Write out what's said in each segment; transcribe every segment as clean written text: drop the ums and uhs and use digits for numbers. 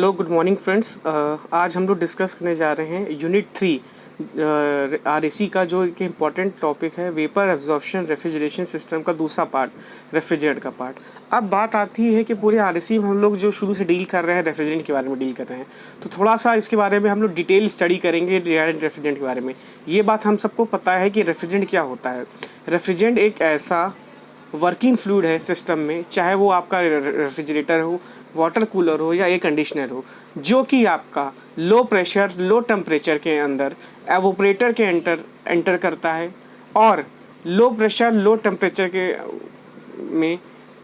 Hello good morning friends. आज हम लोग डिस्कस करने जा रहे हैं यूनिट 3 आरएसी का, जो एक इम्पॉर्टेंट टॉपिक है वेपर एब्जॉर्प्शन रेफ्रिजरेशन सिस्टम का दूसरा पार्ट, रेफ्रिजरेंट का पार्ट। अब बात आती है कि पूरे आरएसी में हम लोग जो शुरू से डील कर रहे हैं रेफ्रिजरेंट के बारे में डील कर रहे हैं, तो थोड़ा सा इसके बारे में हम लोग डिटेल स्टडी करेंगे रेफ्रिजरेंट के बारे में। ये बात हम सबको पता है कि रेफ्रिजरेंट क्या होता है। रेफ्रिजरेंट एक ऐसा वर्किंग फ्लूइड है सिस्टम में, चाहे वो आपका रेफ्रिजरेटर हो, वाटर कूलर हो या एयर कंडीशनर हो, जो कि आपका लो प्रेशर लो टेम्परेचर के अंदर एवोपरेटर के एंटर करता है और लो प्रेशर लो टेम्परेचर के में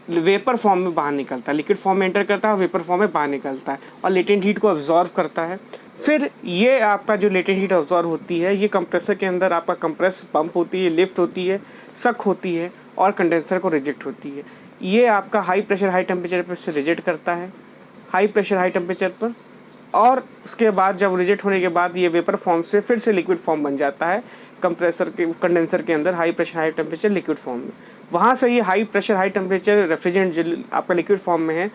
वेपर फॉर्म में बाहर निकलता है, लिक्विड फॉर्म में एंटर करता है, वेपर फॉर्म में बाहर निकलता है और लेटेंट हीट को अब्जॉर्व करता है। फिर ये आपका जो लेटेंट हीट अब्जॉर्व होती है, ये कंप्रेसर के अंदर आपका कंप्रेस पंप होती है, लिफ्ट होती है, सक होती है और कंडेंसर को रिजेक्ट होती है। ये आपका हाई प्रेशर हाई टेम्परेचर पर से रिजेक्ट करता है, हाई प्रेशर हाई टेम्परेचर पर, और उसके बाद जब रिजेक्ट होने के बाद ये वेपर फॉर्म से फिर से लिक्विड फॉर्म बन जाता है कंप्रेसर के कंडेंसर के अंदर, high pressure high temperature liquid form में। वहाँ से ये high pressure high temperature refrigerant जो आपका लिक्विड फॉर्म में है,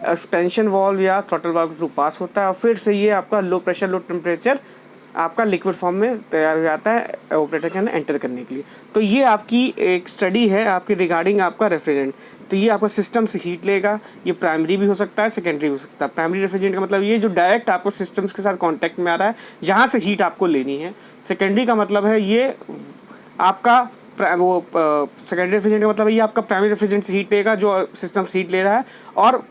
एक्सपेंशन वाल्व या थ्रॉटल वाल्व के थ्रू पास होता है और फिर से ये आपका लो प्रेशर लो टेम्परेचर आपका लिक्विड फॉर्म में तैयार हो जाता है ऑपरेटर के अंदर एंटर करने के लिए। तो ये आपकी एक स्टडी है आपकी रिगार्डिंग आपका रेफ्रिजरेंट। तो ये आपका सिस्टम से हीट लेगा, ये प्राइमरी भी हो सकता है, सेकेंडरी भी हो सकता है। प्राइमरी रेफ्रिजरेंट का मतलब ये जो डायरेक्ट आपको सिस्टम्स के साथ कांटेक्ट में आ रहा है, जहाँ से हीट आपको लेनी है। सेकेंडरी का मतलब है ये आपका सेकेंडरी रेफ्रिजरेंट का मतलब ये आपका प्राइमरी रेफ्रिजरेंट से हीट लेगा जो सिस्टम से हीट ले रहा है और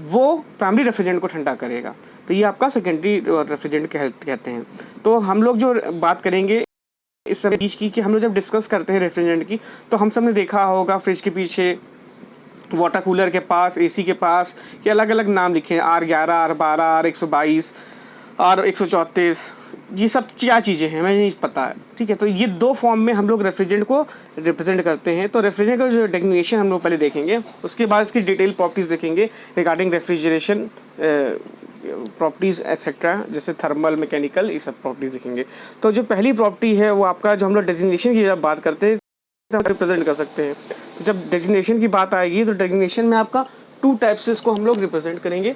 वो प्राइमरी रेफ्रिजरेंट को ठंडा करेगा। तो ये आपका सेकेंडरी रेफ्रिजरेंट कहते हैं। तो हम लोग जो बात करेंगे इस समय चीज़ की कि हम लोग जब डिस्कस करते हैं रेफ्रिजरेंट की, तो हम सब ने देखा होगा फ्रिज के पीछे, वाटर कूलर के पास, एसी के पास के अलग अलग नाम लिखे हैं, R11 R12 R122 R134। ये सब क्या चीज़ें हैं हमें नहीं पता है, ठीक है। तो ये दो फॉर्म में हम लोग रेफ्रिजरेंट को रिप्रेजेंट करते हैं। तो रेफ्रिजरेंट का जो डेफिनेशन हम लोग पहले देखेंगे, उसके बाद इसकी डिटेल प्रॉपर्टीज़ देखेंगे रिगार्डिंग रेफ्रिजरेशन प्रॉपर्टीज़ एक्सेट्रा, जैसे थर्मल मैकेनिकल, ये सब प्रॉपर्टीज़ देखेंगे। तो जो पहली प्रॉपर्टी है वो आपका, जो हम लोग डेजिग्नेशन की जब बात करते हैं तो हम रिप्रेजेंट कर सकते हैं। तो जब डेजिग्नेशन की बात आएगी तो डेजिग्नेशन में आपका टू टाइप से इसको हम लोग रिप्रेजेंट करेंगे।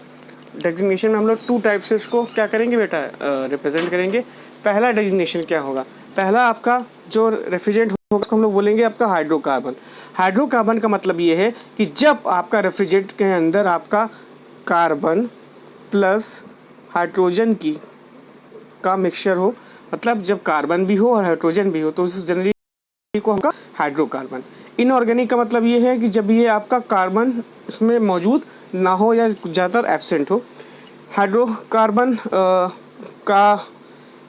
डेजिग्नेशन में हम लोग टू टाइप से इसको क्या करेंगे बेटा, रिप्रेजेंट करेंगे। पहला डेजिग्नेशन क्या होगा, पहला आपका जो रेफ्रिजरेंट होगा उसको हम लोग बोलेंगे आपका हाइड्रोकार्बन। हाइड्रोकार्बन का मतलब ये है कि जब आपका रेफ्रिजरेंट के अंदर आपका कार्बन प्लस हाइड्रोजन की का मिक्सचर हो, मतलब जब कार्बन भी हो और हाइड्रोजन भी हो, तो उस जनरली को होगा हाइड्रोकार्बन। इनऑर्गेनिक का मतलब ये है कि जब ये आपका कार्बन इसमें मौजूद ना हो या ज़्यादातर एब्सेंट हो। हाइड्रोकार्बन का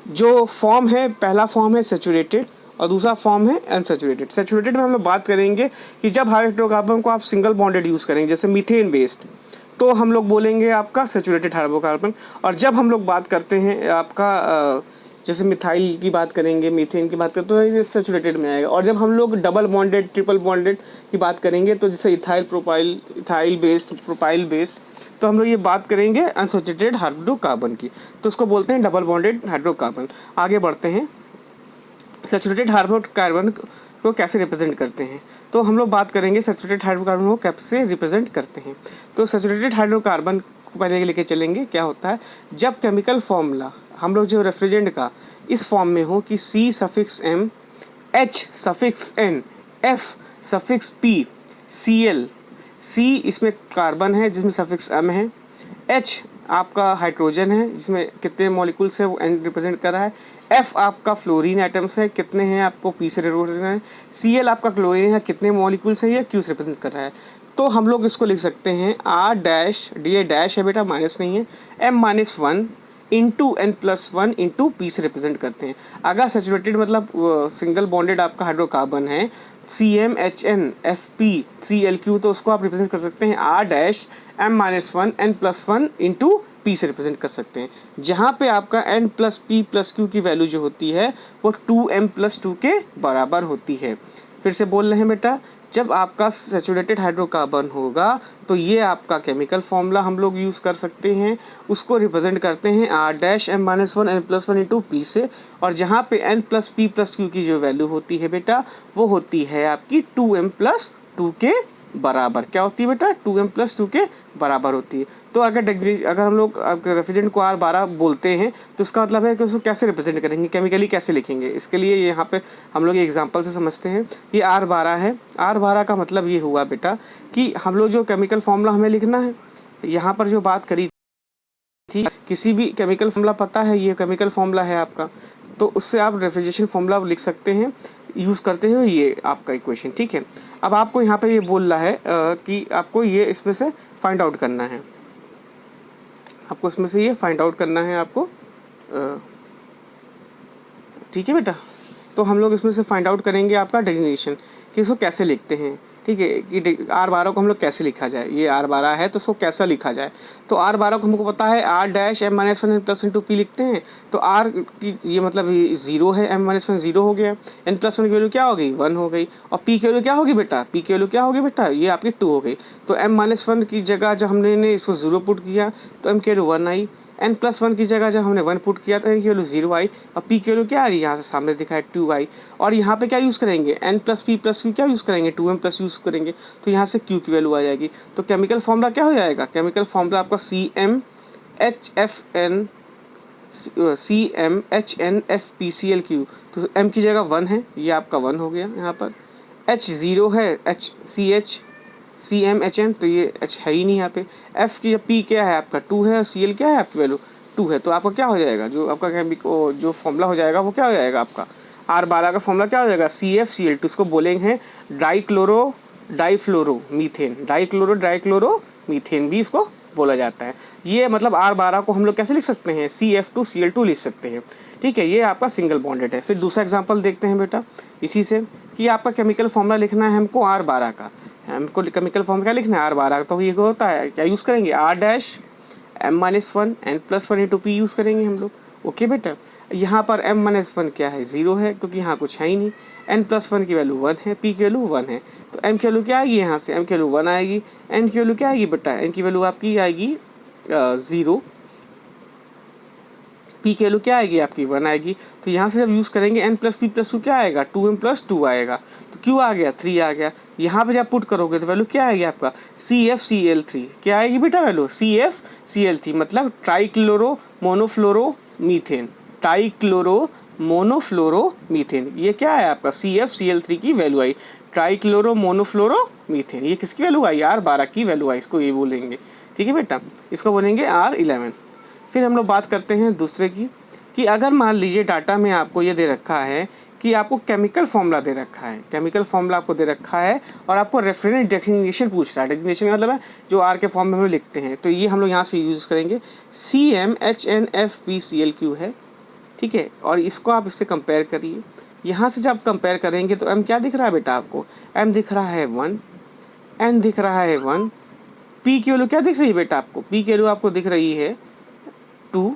जो फॉर्म है, पहला फॉर्म है सेचुरेटेड और दूसरा फॉर्म है अनसेचुरेटेड। सेचुरेटेड में हम लोग बात करेंगे कि जब हाइड्रोकार्बन को आप सिंगल बॉन्डेड यूज़ करेंगे, जैसे मीथेन बेस्ड, तो हम लोग बोलेंगे आपका सेचुरेटेड हाइड्रोकार्बन। और जब हम लोग बात करते हैं आपका जैसे मिथाइल की बात करेंगे, मीथेन की बात करें, तो ये सेचुरेटेड में आएगा। और जब हम लोग डबल बॉन्डेड ट्रिपल बॉन्डेड की बात करेंगे, तो जैसे इथाइल बेस्ड प्रोपाइल बेस्ड, तो हम लोग ये बात करेंगे अनसेचुरेटेड हाइड्रोकार्बन की, तो उसको बोलते हैं डबल बॉन्डेड हाइड्रोकार्बन। आगे बढ़ते हैं, सेचुरेटेड हाइड्रोकार्बन को कैसे रिप्रेजेंट करते हैं। तो हम लोग बात करेंगे सेचुरेटेड हाइड्रोकार्बन को कैसे रिप्रेजेंट करते हैं। तो सेचुरेटेड हाइड्रोकार्बन को पहले लेके चलेंगे। क्या होता है, जब केमिकल फॉर्मूला हम लोग जो रेफ्रिजरेंट का इस फॉर्म में हो कि C_M H_N F_P Cl, C इसमें कार्बन है जिसमें सफिक्स M है, H आपका हाइड्रोजन है जिसमें कितने मॉलिक्यूल्स है वो N रिप्रेजेंट कर रहा है, F आपका फ्लोरीन एटम्स है, कितने हैं आपको P से रिप्रेजेंट है, Cl आपका क्लोरीन है, कितने मॉलिक्यूल्स है ये Q से रिप्रेजेंट कर रहा है। तो हम लोग इसको लिख सकते हैं R' डैश है बेटा, माइनस नहीं है, M-1 into N+1 into P से रिप्रेजेंट करते हैं। अगर सेचुरेटेड मतलब सिंगल बॉन्डेड आपका हाइड्रोकार्बन है CmHn Fp Clq, तो उसको आप रिप्रेजेंट कर सकते हैं R'(M-1 N+1 इंटू P से रिप्रेजेंट कर सकते हैं, जहाँ पे आपका N+P+Q की वैल्यू जो होती है वो 2m+2 के बराबर होती है। फिर से बोल रहे हैं बेटा, जब आपका सेचुरेटेड हाइड्रोकार्बन होगा तो ये आपका केमिकल फॉर्मूला हम लोग यूज़ कर सकते हैं, उसको रिप्रेजेंट करते हैं R'(M-1 N+1 इंटू P से, और जहाँ पे N+P+Q की जो वैल्यू होती है बेटा वो होती है आपकी 2m+2 के बराबर क्या होती है बेटा, 2m+2 के बराबर होती है। तो अगर हम लोग रेफ्रिजरेंट को R12 बोलते हैं तो इसका मतलब है कि उसको कैसे रिप्रेजेंट करेंगे, केमिकली कैसे लिखेंगे। इसके लिए यहाँ पे हम लोग एग्जांपल से समझते हैं। ये R12 है, R12 का मतलब ये हुआ बेटा कि हम लोग जो केमिकल फॉर्मूला हमें लिखना है, यहाँ पर जो बात करी थी, किसी भी केमिकल फॉर्मूला पता है, ये केमिकल फॉर्मूला है आपका, तो उससे आप रेफ्रिजरेशन फॉर्मूला लिख सकते हैं यूज़ करते हुए ये आपका इक्वेशन। ठीक है, अब आपको यहाँ पे ये बोल रहा है कि आपको ये इसमें से फाइंड आउट करना है, आपको इसमें से ये फाइंड आउट करना है आपको। ठीक है बेटा, तो हम लोग इसमें से फाइंड आउट करेंगे आपका डेजिग्नेशन कि इसको कैसे लिखते हैं। ठीक है, कि R12 को हम लोग कैसे लिखा जाए, ये R12 है तो उसको कैसा लिखा जाए। तो R12 को हमको पता है R-M-1n+1 लिखते हैं। तो R की ये मतलब 0 है, M-1 0 हो गया, n+1 की वैल्यू क्या हो गई, 1 हो गई, और P की वैल्यू क्या होगी बेटा, P की वैल्यू क्या होगी बेटा, ये आपकी 2 हो गई। तो M-1 की जगह जब हमने इसको 0 पुट किया तो M की वैल्यू 1 आई, n+1 की जगह जब हमने 1 पुट किया तो n की वैल्यू 0 आई, और p की वैल्यू क्या आ रही है, यहाँ से सामने दिखा है 2 आई। और यहाँ पे क्या यूज़ करेंगे, n+p+q क्या यूज़ करेंगे, 2m+ यूज़ करेंगे, तो यहाँ से q की वैल्यू आ जाएगी। तो केमिकल फॉर्मूला क्या हो जाएगा, केमिकल फॉर्मूला आपका CmHnFpClQ। तो m की जगह 1 है, ये आपका 1 हो गया यहाँ पर, h 0 है, CmHn, तो ये h है ही नहीं यहाँ पे। f की p क्या है आपका 2 है, और Cl क्या है आपकी वैल्यू 2 है। तो आपका क्या हो जाएगा, जो आपका जो फॉर्मूला हो जाएगा वो क्या हो जाएगा आपका, R12 का फॉर्मूला क्या हो जाएगा, CfCl2। इसको बोलेंगे डाइक्लोरोमीथेन भी इसको बोला जाता है। ये मतलब R12 को हम लोग कैसे लिख सकते हैं, CF2Cl2 लिख सकते हैं। ठीक है, ये आपका सिंगल बॉन्डेड है। फिर दूसरा एग्जांपल देखते हैं बेटा इसी से, कि आपका केमिकल फॉर्मूला लिखना है हमको R12 का, हमको केमिकल फॉर्म क्या लिखना है R12 का। तो ये होता है क्या यूज़ करेंगे, R-M-1 n+1 p यूज़ करेंगे हम लोग। ओके बेटा, यहाँ पर M-1 क्या है, 0 है क्योंकि यहाँ कुछ है ही नहीं, n+1 की वैल्यू 1 है, p की वैल्यू 1 है, तो m की वैल्यू क्या आएगी, यहाँ से m की वैल्यू 1 आएगी, n की वैल्यू क्या आएगी बेटा, n की वैल्यू आपकी आएगी 0, p की वैल्यू क्या आएगी आपकी 1 आएगी। तो यहाँ से जब यूज़ करेंगे n+p+q क्या आएगा, 2m+2 आएगा, तो q आ गया 3 आ गया। यहाँ पे जब पुट करोगे तो वैल्यू क्या आएगी आपका, CfCl3 क्या आएगी बेटा वैल्यू, CfCl3 मतलब ट्राइक्लोरोमोनोफ्लोरोमीथेन, ये क्या है आपका CfCl3 की वैल्यू आई, ट्राइक्लोरोमोनोफ्लोरोमीथेन। ये किसकी वैल्यू आई, R12 की वैल्यू आई, इसको ये बोलेंगे। ठीक है बेटा, इसको बोलेंगे R11। फिर हम लोग बात करते हैं दूसरे की, कि अगर मान लीजिए डाटा में आपको ये दे रखा है कि आपको केमिकल फॉर्मूला दे रखा है, केमिकल फॉर्मूला आपको दे रखा है और आपको रेफरेंस डेफिनेशन पूछ रहा है। डेफिनेशन का मतलब है जो R के फॉर्म में हम लिखते हैं, तो ये हम लोग यहाँ से यूज़ करेंगे CmHnFpClQ है। ठीक है, और इसको आप इससे कंपेयर करिए। यहाँ से जब कंपेयर करेंगे तो m क्या दिख रहा है बेटा आपको, m दिख रहा है 1, n दिख रहा है 1, p की वैल्यू क्या दिख रही है बेटा आपको, p की वैल्यू आपको दिख रही है 2,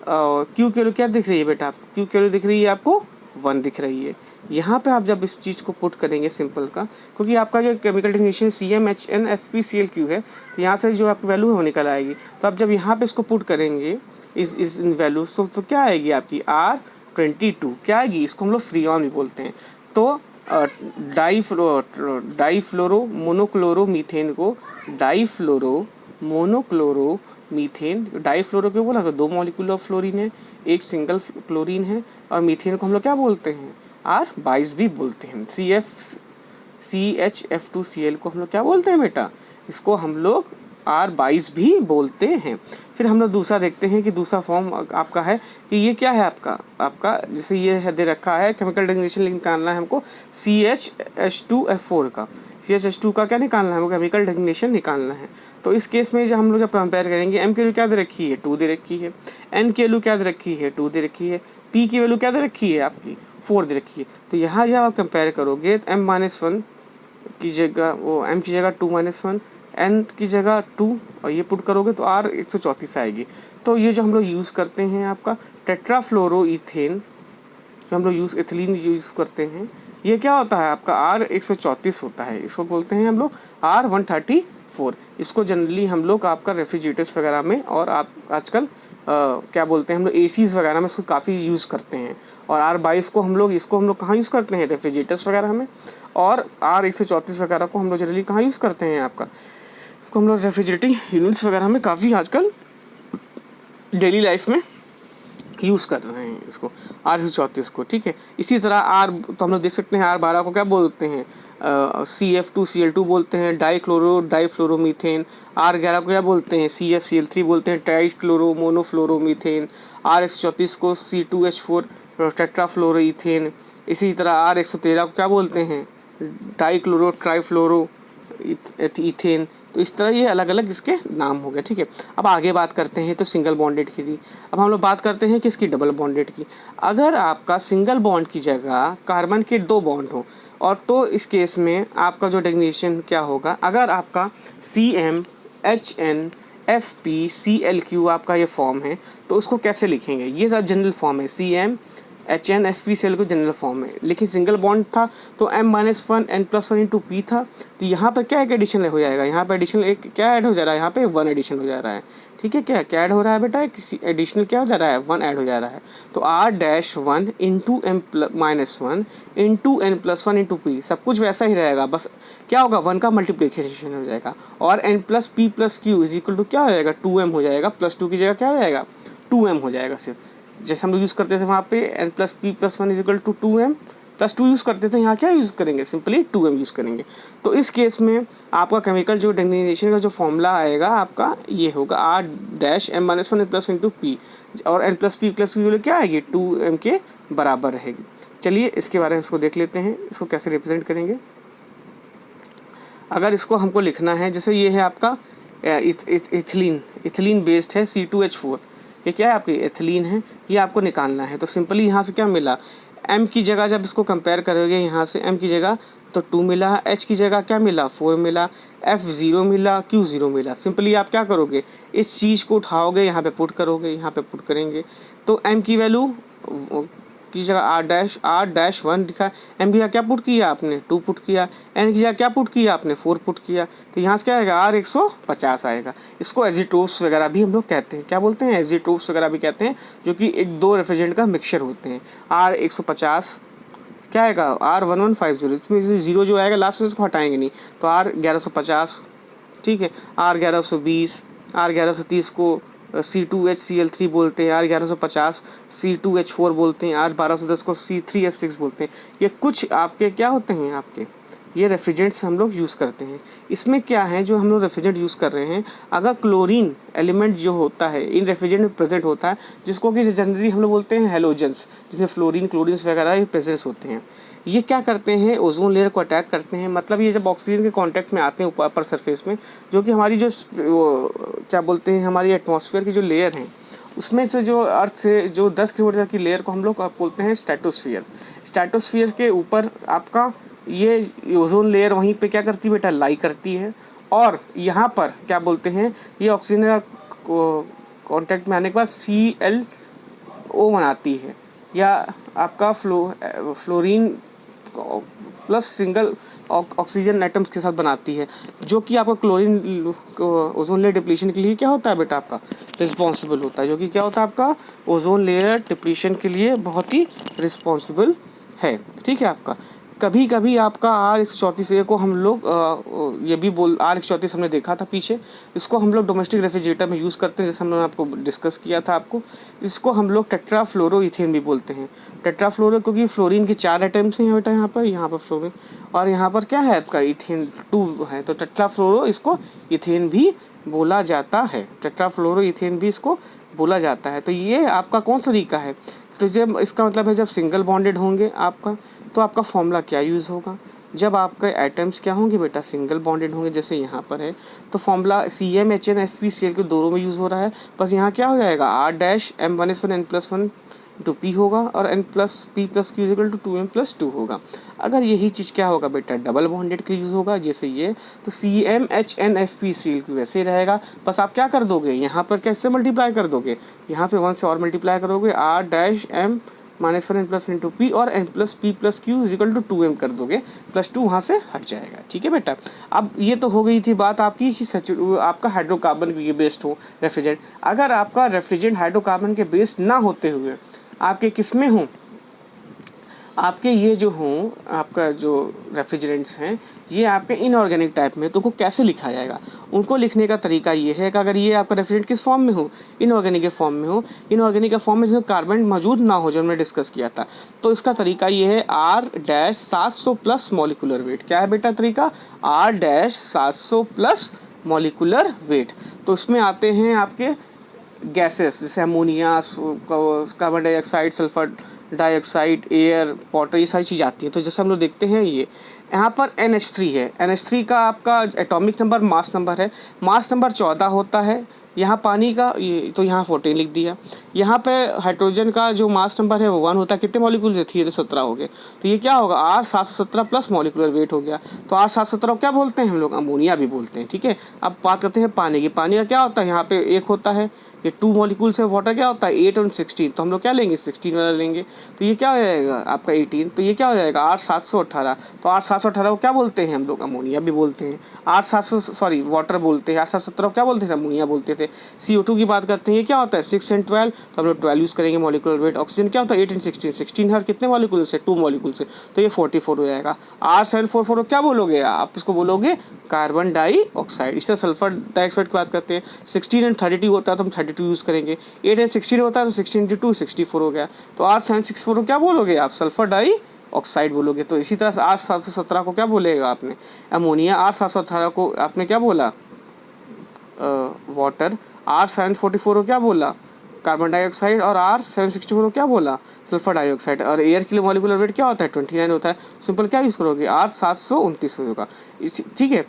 क्यू की वैल्यू क्या दिख रही है बेटा आपको, क्यू की वैल्यू दिख रही है आपको 1 दिख रही है। यहाँ पे आप जब इस चीज़ को पुट करेंगे सिंपल का, क्योंकि आपका जो केमिकल डेफिनेशन CmHnFpClQ है, तो यहाँ से जो आपकी वैल्यू है वो निकल आएगी। तो आप जब यहाँ पे इसको पुट करेंगे इस वैल्यूज तो क्या आएगी आपकी R22 क्या आएगी, इसको हम लोग फ्रीऑन भी बोलते हैं। तो डाइफ्लोरोमोनोक्लोरोमीथेन को डाइफ्लोरोमोनोक्लोरोमीथेन, डाइफ्लोरो क्यों बोला, दो मॉलिक्यूल ऑफ फ्लोरीन है, एक सिंगल क्लोरीन है, और मीथेन को हम लोग क्या बोलते हैं, R22 भी बोलते हैं। CHF2Cl को हम लोग क्या बोलते हैं बेटा, इसको हम लोग R22 भी बोलते हैं। फिर हम लोग दूसरा देखते हैं कि दूसरा फॉर्म आपका है कि ये क्या है आपका जैसे ये है दे रखा है, केमिकल डेफिनेशन निकालना है हमको CHH2F4 का, CHH2 का क्या निकालना है, हमको केमिकल डेफिनेशन निकालना है। तो इस केस में जब हम लोग जब कंपेयर करेंगे, m की वैल्यू क्या दे रखी है 2 दे रखी है, n की वैल्यू क्या दे रखी है 2 दे रखी है, p की वैल्यू क्या दे रखी है आपकी 4 दे रखी है। तो यहाँ जब आप कंपेयर करोगे तो m-1 की जगह वो m की जगह 2-1, n की जगह 2 और ये पुट करोगे तो R134 आएगी। तो ये जो हम लोग यूज़ करते हैं आपका टेट्राफ्लोरोईथेन, जो हम लोग एथिलीन यूज़ करते हैं, ये क्या होता है आपका R134 होता है, इसको बोलते हैं हम लोग R134 4। इसको जनरली हम लोग आपका रेफ्रिजरेटर्स वगैरह में और आप आजकल क्या बोलते हैं हम लोग एसीज़ वगैरह में इसको काफ़ी यूज़ करते हैं। और R22 को हम लोग कहाँ यूज़ करते हैं, रेफ्रिजरेटर्स वगैरह में। और R134 वगैरह को हम लोग जनरली कहाँ यूज़ करते हैं आपका, इसको हम लोग रेफ्रिजरेटिंग यूनिट्स वगैरह में काफ़ी आजकल डेली लाइफ में यूज़ कर रहे हैं इसको, R134 को। ठीक है, इसी तरह तो हम लोग देख सकते हैं R12 को क्या बोलते हैं, CF2Cl2 बोलते हैं, डाइफ्लोरोमीथेन। R11 को क्या बोलते हैं, CFCl3 बोलते हैं, ट्राइक्लोरो मोनोफ्लोरोमीथेन। R134 को C2H4 टेट्राफ्लोरोइथेन। इसी तरह R113 को क्या बोलते हैं, डाइक्लोरो ट्राइफ्लोरो इथेन। तो इस तरह ये अलग अलग इसके नाम हो गए। ठीक है, अब आगे बात करते हैं तो सिंगल बॉन्डेड की थी, अब हम लोग बात करते हैं किसकी, डबल बॉन्डेड की। अगर आपका सिंगल बॉन्ड की जगह कार्बन के 2 बॉन्ड हो, और तो इस केस में आपका जो डेफिनेशन क्या होगा, अगर आपका CmHnFpClQ आपका ये फॉर्म है तो उसको कैसे लिखेंगे, ये सब जनरल फॉर्म है, CmHnFpCl को जनरल फॉर्म है। लेकिन सिंगल बॉन्ड था तो M-1 N+1 इंटू P था, तो यहाँ पर क्या एक एडिशन हो जाएगा, यहाँ पर एडिशनल एक क्या ऐड हो जा रहा है, यहाँ पे 1 एडिशन हो जा रहा है। ठीक है, क्या ऐड हो रहा है बेटा, किसी एडिशनल क्या हो जा रहा है, 1 ऐड हो जा रहा है। तो R-1 into M-1 into N+1 into P, सब कुछ वैसा ही रहेगा, बस क्या होगा, 1 का मल्टीप्लिकेशन हो जाएगा। और N+P+Q इज इक्वल टू क्या हो जाएगा, 2M हो जाएगा, +2 की जगह क्या हो जाएगा, 2M हो जाएगा। सिर्फ जैसे हम लोग यूज़ करते थे वहाँ पे N+P+1 is equal to 2M+2 use करते थे, यहाँ क्या यूज़ करेंगे, सिंपली 2M यूज़ करेंगे। तो इस केस में आपका केमिकल जो डेफिनेशन का जो फॉर्मूला आएगा आपका ये होगा R-M-1 N+1 इंटू P, और N+P+Q वैल्यू क्या आएगी, 2M के बराबर रहेगी। चलिए इसके बारे में इसको देख लेते हैं, इसको कैसे रिप्रेजेंट करेंगे। अगर इसको हमको लिखना है, जैसे ये है आपका इथिलीन बेस्ड है C2H4, ये क्या है आपकी एथिलीन है, ये आपको निकालना है। तो सिंपली यहाँ से क्या मिला, M की जगह जब इसको कंपेयर करोगे यहाँ से M की जगह तो 2 मिला, H की जगह क्या मिला, 4 मिला, F0 मिला, Q0 मिला। सिंपली आप क्या करोगे, इस चीज़ को उठाओगे, यहाँ पे पुट करोगे, यहाँ पे पुट करेंगे, तो M की वैल्यू की जगह R-1 दिखा, M की जगह क्या पुट किया आपने, 2 पुट किया, N की जगह क्या पुट किया आपने, 4 पुट किया, तो यहाँ से क्या आएगा, R150 आएगा। इसको एजिटोप्स वगैरह भी हम लोग कहते हैं, क्या बोलते हैं, एजिटोप्स वगैरह भी कहते हैं, जो कि एक 2 रेफ्रिजरेंट का मिक्सचर होते हैं। R150 क्या आएगा, R1150, इसमें से 0 जो आएगा लास्ट में उसको हटाएंगे नहीं, तो R1150। ठीक है, R1120, R1130 को C2HCl3 बोलते हैं, R1150 C2H4 बोलते हैं, R1210 को C3H6 बोलते हैं। ये कुछ आपके क्या होते हैं, आपके ये रेफ्रिजरेंट्स हम लोग यूज़ करते हैं। इसमें क्या है जो हम लोग रेफ्रिजरेंट यूज़ कर रहे हैं, अगर क्लोरीन एलिमेंट जो होता है इन रेफ्रिजरेंट में प्रेजेंट होता है, जिसको कि जनरली हम लोग बोलते हैं हेलोजेंस, जिसमें फ्लोरीन क्लोरीन्स वगैरह ये प्रेजेंस होते हैं, ये क्या करते हैं, ओजोन लेयर को अटैक करते हैं। मतलब ये जब ऑक्सीजन के कांटेक्ट में आते हैं ऊपर सरफेस में, जो कि हमारी जो क्या बोलते हैं, हमारी एटमॉस्फेयर की जो लेयर है उसमें से जो अर्थ से जो 10 किलोमीटर की लेयर को हम लोग बोलते हैं स्ट्रेटोस्फीयर। स्ट्रेटोस्फीयर के ऊपर आपका ये ओजोन लेयर वहीं पे क्या करती है बेटा, लाई करती है, और यहाँ पर क्या बोलते हैं, ये ऑक्सीजन कांटेक्ट में आने के बाद ClO बनाती है, या आपका fluorine plus single oxygen atoms के साथ बनाती है, जो कि आपका क्लोरीन ओजोन लेयर डिप्लीशन के लिए क्या होता है बेटा, आपका रिस्पॉन्सिबल होता है, जो कि क्या होता है आपका ओजोन लेयर डिप्लीशन के लिए बहुत ही रिस्पॉन्सिबल है। ठीक है, आपका कभी कभी आपका R134 को हम लोग ये भी R134 हमने देखा था पीछे, इसको हम लोग डोमेस्टिक रेफ्रिजरेटर में यूज़ करते हैं, जैसे हमने आपको डिस्कस किया था आपको। इसको हम लोग टेट्राफ्लोरोइथेन भी बोलते हैं। टेट्राफ्लोरो क्योंकि फ्लोरीन के 4 एटम्स हैं बेटा, यहाँ पर फ्लोरीन, और यहाँ पर क्या है आपका इथेन 2 है, तो टेट्राफ्लोरो इसको इथेन भी बोला जाता है, टेट्राफ्लोरोइथेन भी इसको बोला जाता है। तो ये आपका कौन सा तरीका है, तो जब इसका मतलब है जब सिंगल बॉन्डेड होंगे आपका, तो आपका फॉर्मूला क्या यूज़ होगा, जब आपके एटम्स क्या होंगे बेटा, सिंगल बॉन्डेड होंगे, जैसे यहाँ पर है, तो फॉर्मूला CmHnFpCl के दोनों में यूज़ हो रहा है, बस यहाँ क्या हो जाएगा, R-M-1 N+1 टू P होगा, और N+P+Q इक्वल टू 2M+2 होगा। अगर यही चीज़ क्या होगा बेटा, डबल बॉन्डेड का यूज़ होगा, जैसे ये, तो CmHnFpCl वैसे ही रहेगा, बस आप क्या कर दोगे, यहाँ पर कैसे मल्टीप्लाई कर दोगे, यहाँ पे 1 से और मल्टीप्लाई करोगे, R-M -1 प्लस इंटू पी और n plus p plus q is equal to 2m कर दोगे, +2 वहाँ से हट जाएगा। ठीक है बेटा। अब ये तो हो गई थी बात आपकी कि आपका हाइड्रोकार्बन के बेस्ड हो रेफ्रिजरेंट। अगर आपका रेफ्रिजरेंट हाइड्रोकार्बन के बेस्ड ना होते हुए आपके किस में हों, आपके ये जो हों, आपका जो रेफ्रिजरेंट्स हैं ये आपके इनऑर्गेनिक टाइप में, तो उनको कैसे लिखा जाएगा? उनको लिखने का तरीका ये है कि अगर ये आपका रेफ्रिजरेंट किस फॉर्म में हो, इनऑर्गेनिक के फॉर्म में हो, इनऑर्गेनिक के फॉर्म में जिसमें कार्बन मौजूद ना हो, जो हमने डिस्कस किया था, तो इसका तरीका ये है R-700 प्लस मॉलिकुलर वेट। क्या है बेटा तरीका? R-700 plus molecular weight. तो इसमें आते हैं आपके गैसेस जैसे ammonia, carbon dioxide, sulphur dioxide, air, water, ये सारी चीज़ आती हैं। तो जैसे हम लोग देखते हैं ये यहाँ पर NH3 है। NH3 का आपका एटॉमिक नंबर, मास नंबर है, मास नंबर 14 होता है। यहाँ पानी का ये तो यहाँ 14 लिख दिया। यहाँ पे हाइड्रोजन का जो मास नंबर है वो 1 होता है। कितने मॉलिक्यूल थे? 3, तो 17 हो गए। तो ये क्या होगा? R-717 प्लस मॉलिकुलर वेट हो गया। तो R-717 क्या बोलते हैं हम लोग? अमोनिया भी बोलते हैं। ठीक है। अब बात करते हैं पानी की। पानी का क्या होता है? यहाँ पे 1 होता है, ये 2 मॉलिक्यूल्स है। वाटर क्या होता है? 8 और 16। तो हम लोग क्या लेंगे? 16 वाला लेंगे। तो ये क्या हो जाएगा आपका 18। तो ये क्या हो जाएगा? R-718। तो R-718 को क्या बोलते हैं हम लोग? अमोनिया भी बोलते हैं। वाटर बोलते हैं। R-717 को क्या बोलते थे? अमोनिया बोलते थे। CO2 की बात करते हैं, ये क्या होता है? 6 और 12। तो हम लोग 12 यूज़ करेंगे मॉलिक्यूलर वेट। ऑक्सीजन क्या होता है? 8 और 16। 16 हर कितने मॉलिक्यूल से? 2 मॉलिक्यूल से। तो ये 44 हो जाएगा। R-744 को क्या बोलोगे आप? इसको बोलोगे कार्बन डाइऑक्साइड। इससे सल्फर डाइऑक्साइड की बात करते हैं। 16 और 32 होता है तो हम 32 यूज़ करेंगे। 8 और 16 होता है तो 16 × 2 64 हो गया। तो R-764 को क्या बोलोगे आप? सल्फर डाइऑक्साइड बोलोगे। तो इसी तरह से R-717 को क्या बोलेगा आपने? अमोनिया। R-718 को आपने क्या बोला? वाटर। R-744 को क्या बोला? Carbon dioxide. और R-764 को क्या बोला? Sulphur dioxide. और एयर के लिए मॉलिक्यूलर वेट क्या होता है? 29 होता है। सिंपल क्या यूज़ करोगे? R-729 होगा। ठीक है।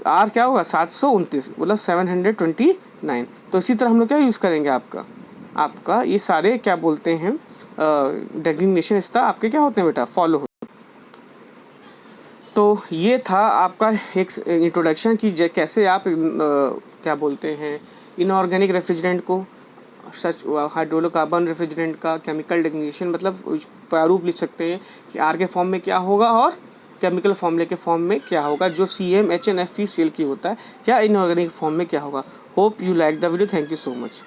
R क्या होगा? 729 मतलब 729। तो इसी तरह हम लोग क्या यूज़ करेंगे? आपका ये सारे क्या बोलते हैं डेजिग्नेशन इसका आपके क्या होते हैं बेटा? फॉलो हो। तो ये था आपका एक इंट्रोडक्शन कि कैसे आप क्या बोलते हैं इनऑर्गेनिक रेफ्रिजरेंट को, सच हाइड्रोकार्बन रेफ्रिजरेंट का केमिकल डेफिनेशन, मतलब प्रारूप लिख सकते हैं कि R के फॉर्म में क्या होगा और केमिकल फॉर्मूले के फॉर्म में क्या होगा, जो CmHnFeCl की होता है, या इनऑर्गेनिक फॉर्म में क्या होगा। Hope you like the video. Thank you so much.